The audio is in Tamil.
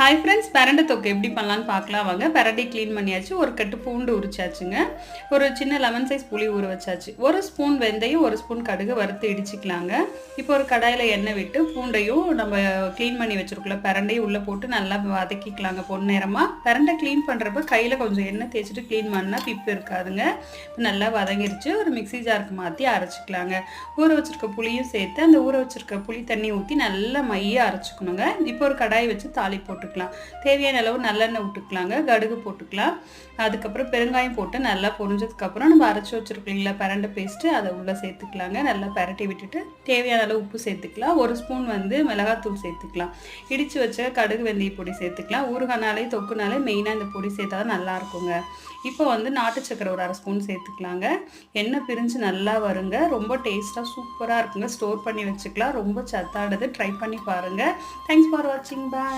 ஹாய் ஃப்ரெண்ட்ஸ், பிரண்டை தொக்கு எப்படி பண்ணலான்னு பார்க்கலாம் வாங்க. பிரண்டையை க்ளீன் பண்ணியாச்சு. ஒரு கட்டு பூண்டு உரிச்சாச்சுங்க. ஒரு சின்ன லெமன் சைஸ் புளி ஊற வச்சாச்சு. ஒரு ஸ்பூன் வெந்தயம், ஒரு ஸ்பூன் கடுகு வறுத்து இடிச்சிக்கலாங்க. இப்போ ஒரு கடாயில் எண்ணெய் விட்டு பூண்டையும் நம்ம க்ளீன் பண்ணி வச்சுருக்கல பிரண்டையும் உள்ளே போட்டு நல்லா வதக்கிக்கலாங்க பொன்னிறமாக. பிரண்டை க்ளீன் பண்ணுறப்ப கையில் கொஞ்சம் எண்ணெய் தேய்ச்சிட்டு க்ளீன் பண்ணால் பிப்பு இருக்காதுங்க. நல்லா வதங்கிருச்சு. ஒரு மிக்ஸி ஜாருக்கு மாற்றி அரைச்சிக்கலாங்க. ஊற வச்சுருக்க புளியும் சேர்த்து அந்த ஊற வச்சுருக்க புளி தண்ணி ஊற்றி நல்லா மையாக அரைச்சிக்கணுங்க. இப்போ ஒரு கடாய் வச்சு தாளி போட்டுக்கலாம். தேவையான அளவு நல்லெண்ணெய் விட்டுக்கலாங்க. கடுகு போட்டுக்கலாம். அதுக்கப்புறம் பெருங்காயம் போட்டு நல்லா பொரிஞ்சதுக்கப்புறம் நம்ம அரைச்சி வச்சுருக்கீங்களா பிரண்டை பேஸ்ட்டு அதை உள்ளே சேர்த்துக்கலாங்க. நல்லா பரட்டி விட்டுட்டு தேவையான அளவு உப்பு சேர்த்துக்கலாம். ஒரு ஸ்பூன் மிளகாத்தூள் சேர்த்துக்கலாம். இடித்து வச்ச கடுகு வெந்தய பொடி சேர்த்துக்கலாம். ஊறுகானாலே தொக்குனாலே மெயினாக இந்த பொடி சேர்த்தா தான் நல்லா இருக்குங்க. இப்போ நாட்டு சக்கரை ஒரு 1/2 ஸ்பூன் சேர்த்துக்கலாங்க. எண்ணெய் பிரிஞ்சு நல்லா வருங்க. ரொம்ப டேஸ்ட்டாக சூப்பராக இருக்குங்க. ஸ்டோர் பண்ணி வச்சுக்கலாம். ரொம்ப சத்தானது. ட்ரை பண்ணி பாருங்கள். தேங்க்ஸ் ஃபார் வாட்சிங். பாய்.